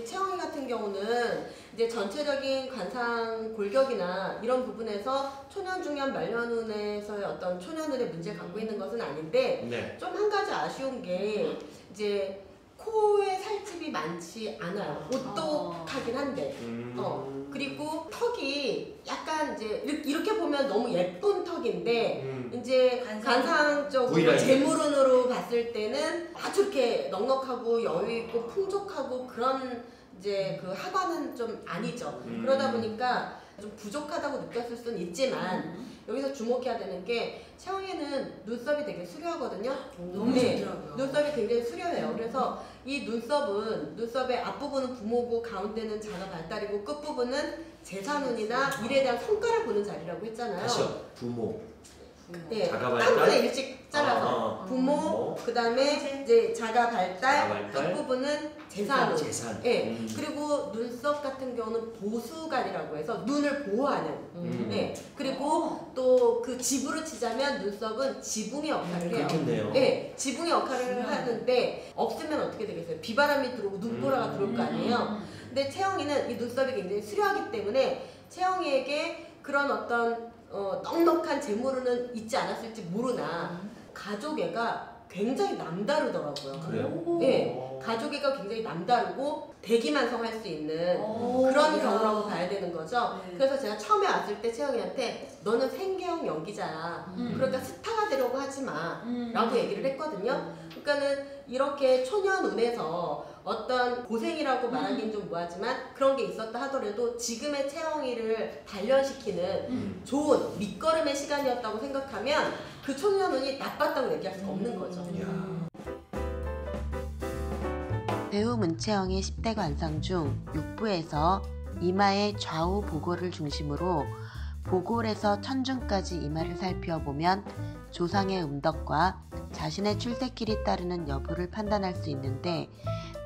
채영이 같은 경우는 이제 전체적인 관상 골격이나 이런 부분에서 초년, 중년, 말년운에서의 어떤 초년운의 문제를 갖고 있는 것은 아닌데 네. 좀 한 가지 아쉬운 게 이제 코에 살집이 많지 않아요. 오똑하긴 한데. 그리고 턱이 약간 이제 이렇게 보면 너무 예쁜 턱인데 이제 관상적으로 재물운으로 봤을 때는 아주 이렇게 넉넉하고 여유있고 풍족하고 그런 이제 그 하관은 좀 아니죠. 그러다 보니까 좀 부족하다고 느꼈을 수는 있지만 여기서 주목해야 되는 게 채영이는 눈썹이 되게 수려하거든요. 너무 좋더라고요. 눈썹이 굉장히 수려해요. 그래서 이 눈썹의 앞부분은 부모고 가운데는 자가 발달이고 끝부분은 재산운이나 일에 대한 성과를 보는 자리라고 했잖아요. 다시요. 부모. 네, 자가 한 발달. 번에 일찍 잘라서 부모, 그 다음에 이제 자가 발달, 끝부분은 재산운. 네. 그리고 눈썹 같은 경우는 보수관이라고 해서 눈을 보호하는. 네. 그리고 또 그 지부로 치자면 눈썹은 지붕의 역할을 해요. 그렇겠네요. 네, 지붕의 역할을 하는데 없으면 어떻게 되겠어요? 비바람이 들어오고 눈보라가 들어올 거 아니에요. 근데 채영이는 이 눈썹이 굉장히 수려하기 때문에 채영이에게 그런 어떤 넉넉한 재물은 있지 않았을지 모르나 가족애가 굉장히 남다르더라고요. 그래요? 네, 가족애가 굉장히 남다르고 대기만성할 수 있는 그런 경우라고 봐야 되는 거죠. 네. 그래서 제가 처음에 왔을 때 채영이한테 너는 생계형 연기자야. 그러니까 스타가 되려고 하지 마 라고 얘기를 했거든요. 그러니까는 이렇게 초년운에서 어떤 고생이라고 말하기는 좀 뭐하지만 그런 게 있었다 하더라도 지금의 채영이를 단련시키는 좋은 밑거름의 시간이었다고 생각하면 그 초년운이 나빴다고 얘기할 수가 없는 거죠. 배우 문채영의 10대 관상 중 6부에서 이마의 좌우 보골을 중심으로 보골에서 천중까지 이마를 살펴보면 조상의 음덕과 자신의 출세길이 따르는 여부를 판단할 수 있는데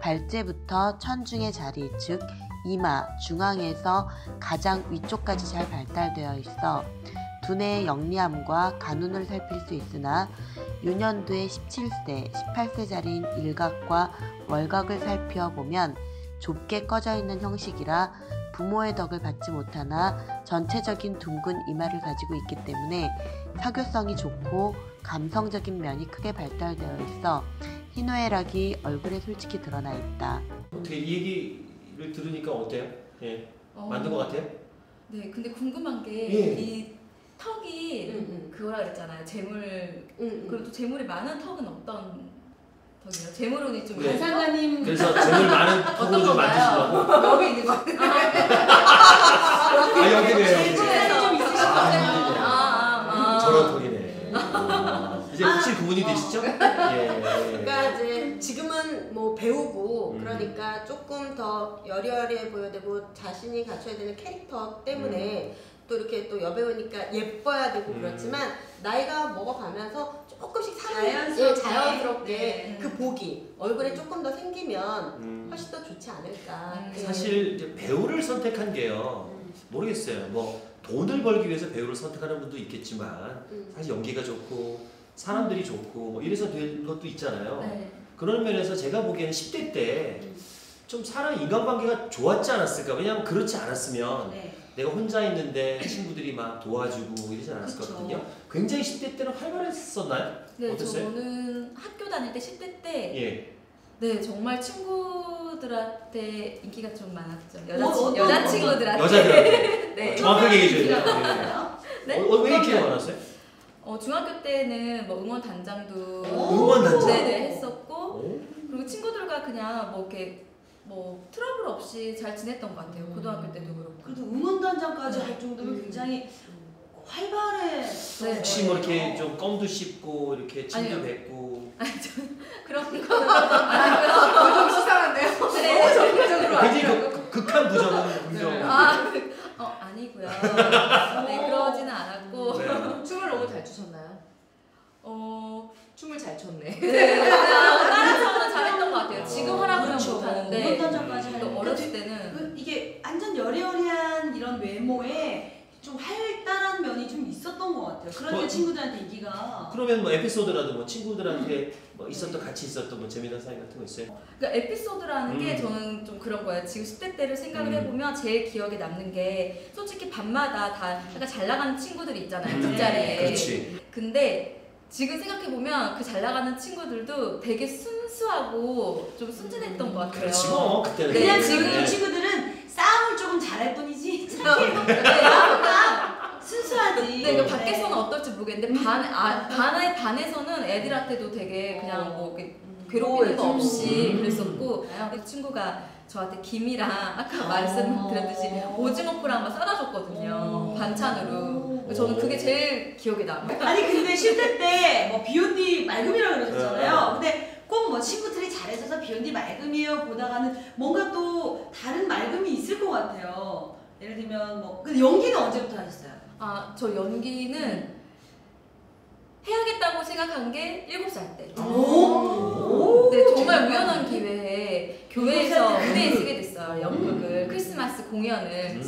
발제부터 천중의 자리, 즉 이마, 중앙에서 가장 위쪽까지 잘 발달되어 있어 두뇌의 영리함과 간운을 살필 수 있으나 유년도의 17세, 18세 자리인 일각과 월각을 살펴보면 좁게 꺼져 있는 형식이라 부모의 덕을 받지 못하나 전체적인 둥근 이마를 가지고 있기 때문에 사교성이 좋고 감성적인 면이 크게 발달되어 있어 희노애락이 얼굴에 솔직히 드러나 있다. 어떻게 이 얘기를 들으니까 어때요? 예, 맞는 것 같아요? 네, 근데 궁금한 게 이 턱이 그거라 그랬잖아요. 재물 그리고 또 재물이 많은 턱은 어떤 턱이에요? 재물운이 좀 관상가님 그래서 재물 많은 턱으로 좀 만드시려고? 여기 있는 거 같아요. 여기네요. 재물운이 좀 있으신 거잖아요. 저런 턱이네. 이제 확실히 구분이 되시죠? 예. 그러니까 이제 지금은 뭐 배우고 그러니까 조금 더 여리여리해 보여야 되고 자신이 갖춰야 되는 캐릭터 때문에 또 이렇게 또 여배우니까 예뻐야 되고 그렇지만 나이가 먹어가면서 조금씩 자연스럽게 그 복이 얼굴에 조금 더 생기면 훨씬 더 좋지 않을까. 사실 이제 배우를 선택한 게요. 모르겠어요. 뭐 돈을 벌기 위해서 배우를 선택하는 분도 있겠지만 사실 연기가 좋고 사람들이 좋고 뭐 이래서 된 것도 있잖아요. 네. 그런 면에서 제가 보기에는 10대 때 좀 사람 인간관계가 좋았지 않았을까? 왜냐하면 그렇지 않았으면 내가 혼자 있는데 친구들이 막 도와주고 이러지 않았을 거거든요. 굉장히 10대 때는 활발했었나요? 네, 어땠어요? 저는 학교 다닐 때 10대 때 예. 네, 정말 친구들한테 인기가 좀 많았죠. 여자친구들한테. 네. 정확하게 얘기해 줘야 돼요. 왜 이렇게 많았어요? 중학교 때는 뭐 응원단장도 응원단장? 네네 했었고 그리고 친구들과 그냥 뭐 이렇게 뭐 트러블 없이 잘 지냈던 것 같아요. 고등학교 때도 그렇고. 그래도 응원단장까지 할 정도면 굉장히 활발해. 네. 혹시 뭐 이렇게 좀 껌도 씹고 이렇게 침도 뱉고 아니 저는 그런 거는 아니고요. 좀 수상한데요? 네. 적극적으로 굉장히 극한 부정은 긍정. 아니고요. 네, 그러지는 않았고. 네. 춤을 너무 잘 추셨나요? 춤을 잘 췄네. 네, 따라서는 잘했던 것 같아요. 지금 하라고 하면 그렇죠. 못하는데 응원단장까지 또 어렸을 때는 이게 완전 여리여리한 이런 외모에 좀 활달한 면이 좀 있었던 것 같아요. 그런 데 친구들한테 인기가. 그러면 뭐 에피소드라도 뭐 친구들한테 뭐 있었던 같이 있었던 뭐 재미난 사이 같은 거 있어요? 그러니까 에피소드라는 게 저는 좀 그런 거예요. 지금 10대 때를 생각을 해보면 제일 기억에 남는 게 솔직히 밤마다 다 약간 잘 나가는 친구들이 있잖아요. 뒷자리에. 그렇지. 근데 지금 생각해보면 그 잘 나가는 친구들도 되게 순수하고 좀 순진했던 것 같아요. 그렇지 뭐 그때는. 그냥 네. 지금 이 친구들은 싸움을 조금 잘할 뿐이지 마음보다 순수하지. 네, 그러니까 밖에서는 어떨지 모르겠는데 반에서는 애들한테도 되게 그냥 뭐 이렇게 괴롭히는 거 없이 그랬었고 그 친구가 저한테 김이랑 아까 말씀드렸듯이 오징어포랑 막 싸다줬거든요. 반찬으로. 저는 그게 제일 기억에 남아요. 아니 근데 10대 때 뭐 비욘디 맑음이라고 그러셨잖아요. 근데 꼭 뭐 친구들이 잘해줘서 비욘디 맑음이에요 보다가는 뭔가 또 다른 맑음이 있을 것 같아요. 예를 들면 뭐 근데 연기는 언제부터 하셨어요? 아, 저 연기는 해야겠다고 생각한 게 7살 때. 오. 네, 정말 우연한 기회에 교회에서 무대에 쓰게 됐어요. 연극을 크리스마스 공연을.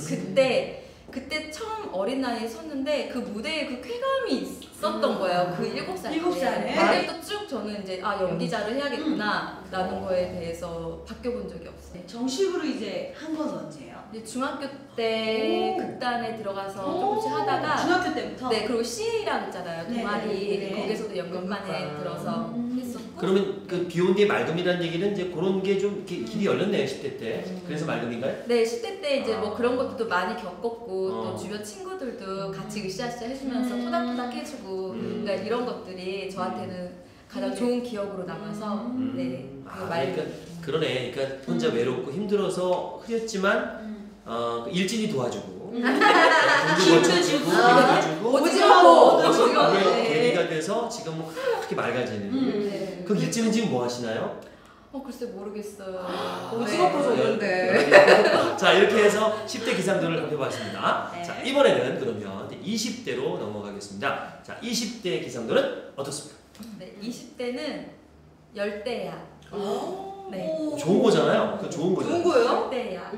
그때 처음 어린 나이에 섰는데 그 무대에 그 쾌감이 있었던 거예요. 그 7살 때. 7살에? 그때부터 쭉 저는 이제 연기자를 해야겠구나 라는 거에 대해서 바뀌어본 적이 없어요. 정식으로 이제 한 건 언제예요? 이제 중학교 때 극단에 들어가서 조금씩 하다가 중학교 때부터? 네, 그리고 CA라고 있잖아요. 동아리. 네. 거기서도 연극반에 들어서 했었고. 그러면 그 비욘디의 맑음이라는 얘기는 이제 그런 게 좀 길이 열렸네요 10대 때. 그래서 맑음인가요? 네, 10대 때 이제 뭐 그런 것들도 많이 겪었고 또 주변 음. 친구들도 같이 으쌰으쌰 해주면서 토닥토닥 해주고 그러니까 이런 것들이 저한테는 가장 좋은 기억으로 남아서 네, 그 그러니까 그러네. 그러니까 혼자 외롭고 힘들어서 흐렸지만 일진이 도와주고 힘도 주고 오징어포 그게 계기가 돼서 지금 뭐 그렇게 맑아지는. 네. 그 일진은 지금 뭐 하시나요? 글쎄 모르겠어요. 오징어포 네. 줬는데. 자 이렇게 해서 10대 기상도를 살펴봤습니다. 네. 자 이번에는 그러면 20대로 넘어가겠습니다. 자 20대 기상도는 어떻습니까? 네, 20대는 열대야. 네. 좋은 거잖아요. 그 좋은 거죠. 좋은 거예요? 열대야.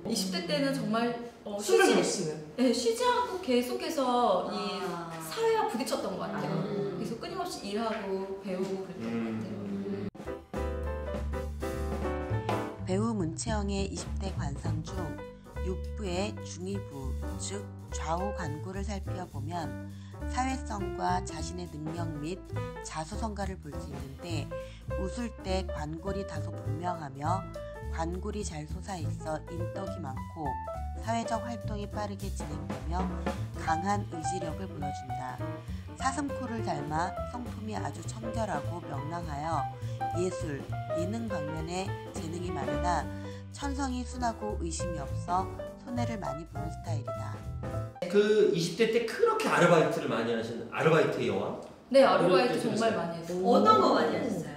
20대 때는 정말 술을 못 쓰면. 네, 쉬지 않고 계속해서 이 아. 사회와 부딪혔던 것 같아요. 그래서 끊임없이 일하고 배우고 그랬던 것 같아요. 배우 문채영의 20대 관상 중 6부의 중위부, 즉 좌우 관고를 살펴보면 사회성과 자신의 능력 및 자수성가를 볼 수 있는데 웃을 때 관골이 다소 분명하며 관골이 잘 솟아있어 인덕이 많고 사회적 활동이 빠르게 진행되며 강한 의지력을 보여준다. 사슴코를 닮아 성품이 아주 청결하고 명랑하여 예술, 예능 방면에 재능이 많으나 천성이 순하고 의심이 없어 손해를 많이 보는 스타일이다. 그 20대 때 그렇게 아르바이트를 많이 하시는 아르바이트의 여왕? 네, 아르바이트 그럴 때 정말 좀 많이 했어요. 어떤 거 많이 하셨어요?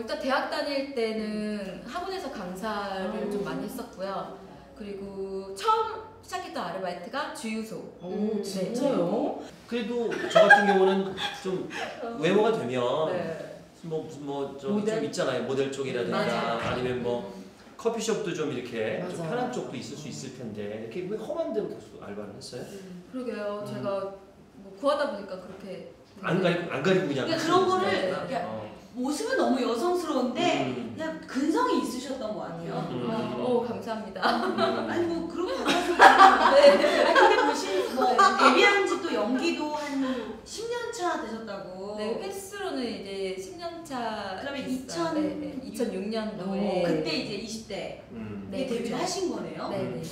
일단 대학 다닐 때는 학원에서 강사를 좀 많이 했었고요. 그리고 처음 시작했던 아르바이트가 주유소. 오, 진짜요? 그래도 저 같은 경우는 좀 외모가 되면 네. 뭐 무슨 뭐 저기 모델? 좀 있잖아요. 모델 쪽이라든가 맞아요. 아니면 뭐 커피숍도 좀 이렇게 좀 맞아요. 편한 쪽도 있을 수 있을 텐데 이렇게 왜 험한 데로 계속 알바를 했어요? 그러게요. 제가 뭐 구하다 보니까 그렇게 안 가리고 그냥 그러니까 그런 거를 하시는구나. 그러니까 모습은 너무 여성스러운데 음. 그냥 근성이 있으셨던 것 같아요. 감사합니다. 아니 뭐 그렇게 받아서 네. 아니 근데 보신 뭐 데뷔한 지 또 연기도 한 10년 차 되셨다고. 네, 횟수로는 이제 10년 차. 그러면 됐어요. 네, 2006년도에 그때 이제 20대에 네, 데뷔를 그렇죠. 하신 거네요. 네, 네.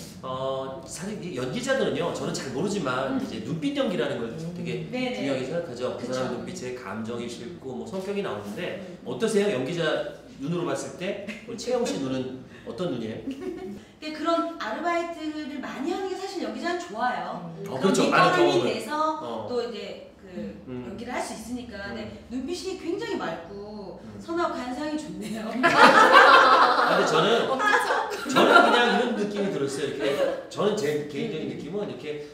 사실 이 연기자들은요, 저는 잘 모르지만 이제 눈빛 연기라는 걸 되게 네네. 중요하게 생각하죠. 그 그쵸. 사람 눈빛에 감정이 실고 뭐 성격이 나오는데 어떠세요? 연기자 눈으로 봤을 때 우리 채영 씨 눈은 어떤 눈이에요? 그러니까 그런 아르바이트를 많이 하는 게 사실 연기자는 좋아요. 그렇죠. 많은 밑거름이 경험을. 돼서 또 이제 그 연기를 할 수 있으니까. 근데 눈빛이 굉장히 맑고 선하고 관상이 좋네요. 근데 저는 그냥 이런 느낌이 들었어요. 이렇게 저는 제 개인적인 느낌은 이렇게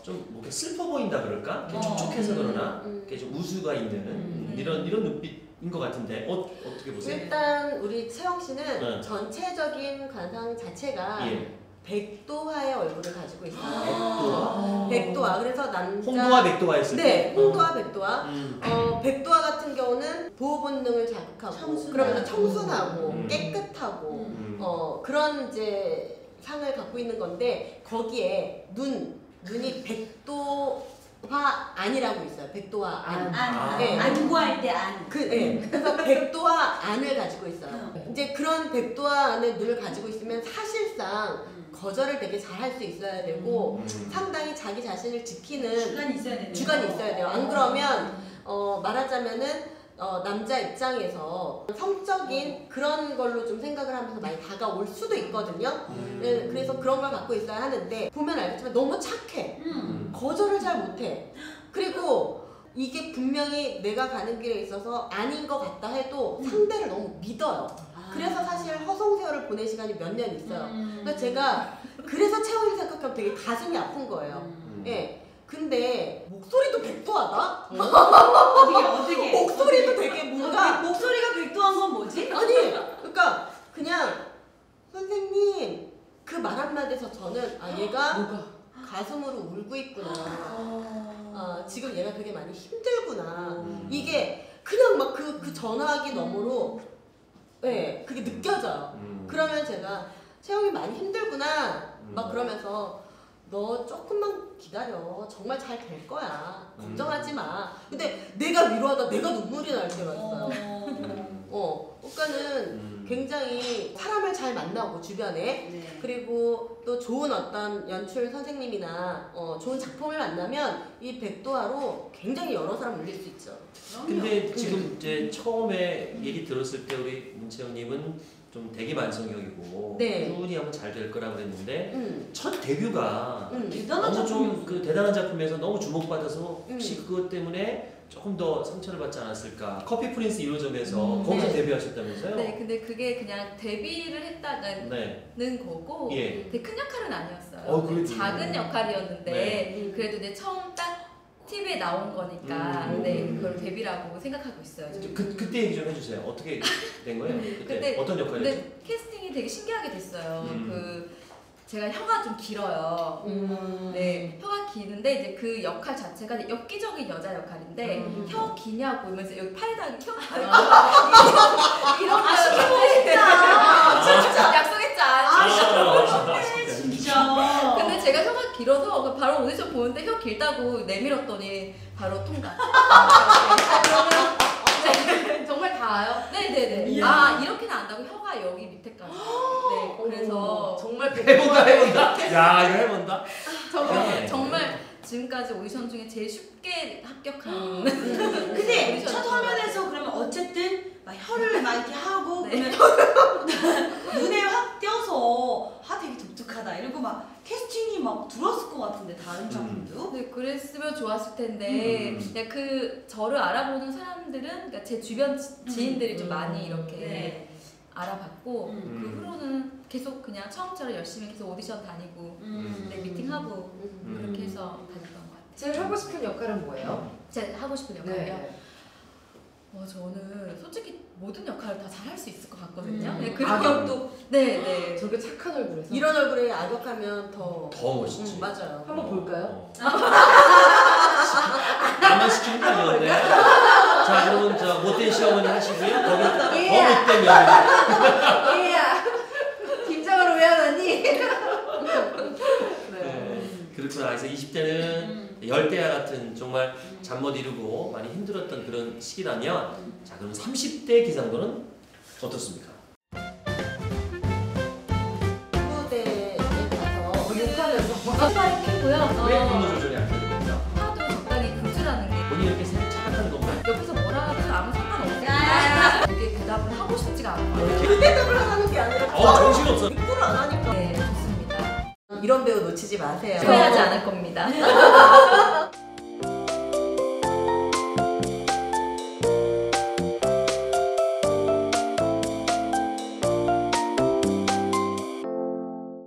좀 뭔가 슬퍼 보인다 그럴까? 이렇게 촉촉해서 그러나 이렇게 좀 우수가 있는 이런 눈빛인 것 같은데 어떻게 보세요? 일단 우리 채영 씨는 네. 전체적인 관상 자체가 예. 백도화의 얼굴을 가지고 있어요. 백도화? 백도화. 그래서 남자 홍도화 백도화였을 때. 네, 홍도화 백도화. 음. 백도화 같은 경우는 보호 본능을 자극하고 그러면서 청순하고 깨끗하고 그런 이제 상을 갖고 있는 건데 거기에 눈이 백도화 안이라고 있어요. 백도화 안. 네. 안구할 때 안. 그래서 백도화 안을 가지고 있어요. 이제 그런 백도화 안의 눈을 가지고 있으면 사실상 거절을 되게 잘 할 수 있어야 되고 상당히 자기 자신을 지키는 주관이 있어야 돼요. 안 그러면 말하자면은 남자 입장에서 성적인 그런 걸로 좀 생각을 하면서 많이 다가올 수도 있거든요. 그래서 그런 걸 갖고 있어야 하는데 보면 알겠지만 너무 착해. 거절을 잘 못해. 그리고 이게 분명히 내가 가는 길에 있어서 아닌 것 같다 해도 상대를 너무 믿어요. 그래서 사실 허송세월을 보낸 시간이 몇 년 있어요. 그래서 제가 그래서 채원이 생각하면 되게 가슴이 아픈 거예요. 예. 근데 목소리도 백도하다? 어떻게? 목소리도 되게 뭔가 목소리가 백도한 건 뭐지? 아니 그러니까 그냥 선생님 그 말 한마디에서 저는 얘가 가슴으로 울고 있구나. 지금 얘가 되게 많이 힘들구나. 이게 그냥 막 그 전화하기 너머로 그게 느껴져요. 그러면 제가 채영이 많이 힘들구나 막 그러면서 너 조금만 기다려. 정말 잘 될 거야. 걱정하지 마. 근데 내가 위로하다 내가 눈물이 날 때가 있어요. 그러니까는 굉장히 사람을 잘 만나고 주변에 그리고 또 좋은 어떤 연출 선생님이나 좋은 작품을 만나면 이 백도화로 굉장히 여러 사람 울릴 수 있죠. 근데 지금 이제 처음에 얘기 들었을 때 우리 문채영님은 좀 대기만성형이고 꾸준히 하면 잘 될 거라고 그랬는데 첫 데뷔가 너무 좀 그 대단한 작품에서 너무 주목받아서 혹시 그것 때문에 조금 더 상처를 받지 않았을까? 커피 프린스 1호점에서 거기서 데뷔하셨다면서요? 네, 근데 그게 그냥 데뷔를 했다는 거고 되게 큰 역할은 아니었어요. 작은 역할이었는데 그래도 이제 처음 딱 TV에 나온 거니까 그걸 데뷔라고 생각하고 있어요. 그때 얘기 좀 해주세요. 어떻게 된 거예요? 그때 어떤 역할이었죠? 근데 캐스팅이 되게 신기하게 됐어요. 제가 혀가 좀 길어요. 네, 혀가 기는데 이제 그 역할 자체가 엽기적인 여자 역할인데 혀 기냐고 이러면서 여기 팔에다 혀 이런 거 시켜보고 싶다. 진짜 약속했잖아. 진짜. 근데 제가 혀가 길어서 바로 오디션 보는데 혀 길다고 내밀었더니 바로 통과. 정말 다아요? 네네네. 이렇게는 안다고 혀가 여기 밑에까지. 네, 그래서 정말 해본다. 야, 이거 해본다. 정말 지금까지 오디션 중에 제일 쉽게 합격한. 근데 첫 화면에서 그러면 어쨌든 막 혀를 막 이렇게 하고 그러면 눈에 확 띄어서 되게 독특하다 이러고 막 캐스팅이 막 들었을 것 같은데 다른 작품도? 네, 그랬으면 좋았을 텐데 그 저를 알아보는 사람들은 그러니까 제 주변 지인들이 좀 많이 이렇게 알아봤고 그 후로는 계속 그냥 처음처럼 열심히 계속 오디션 다니고 미팅하고 그렇게 해서 다녔던 것 같아요. 제일 하고 싶은 역할은 뭐예요? 제가 하고 싶은 역할이요? 저는 솔직히 모든 역할을 다 잘할 수 있을 것 같거든요. 악역도 네. 저게 착한 얼굴에서 이런 얼굴에 악역하면 더 멋있지. 맞아요. 한번 볼까요? 나만 시키는 거 아니었는데. 자, 여러분 저 못된 시어머니 하시고요. 거기 더 못된 며느리. 얘야 김장으로 왜 안 왔니? 그렇구나. 그래서 20대는 열대야 같은 정말 잠 못 이루고 많이 힘들었던 그런 시기라면 자, 그럼 30대 기상도는 어떻습니까? 무대에 가서 욕하면서 빨리 키고요. 왜 분노 조절이 안 되는 겁니까? 하도 적당히 금주라는 게 본인이 이렇게 착각하는 것만 옆에서 뭐라 하든 아무 상관없어요. 그게 대답을 하고 싶지가 않아요. 그 대답을 하는 게 아니라 정신없어. 입구를 안 하니까 네, 좋습니다. 이런 배우 놓치지 마세요. 후회하지 않을 겁니다.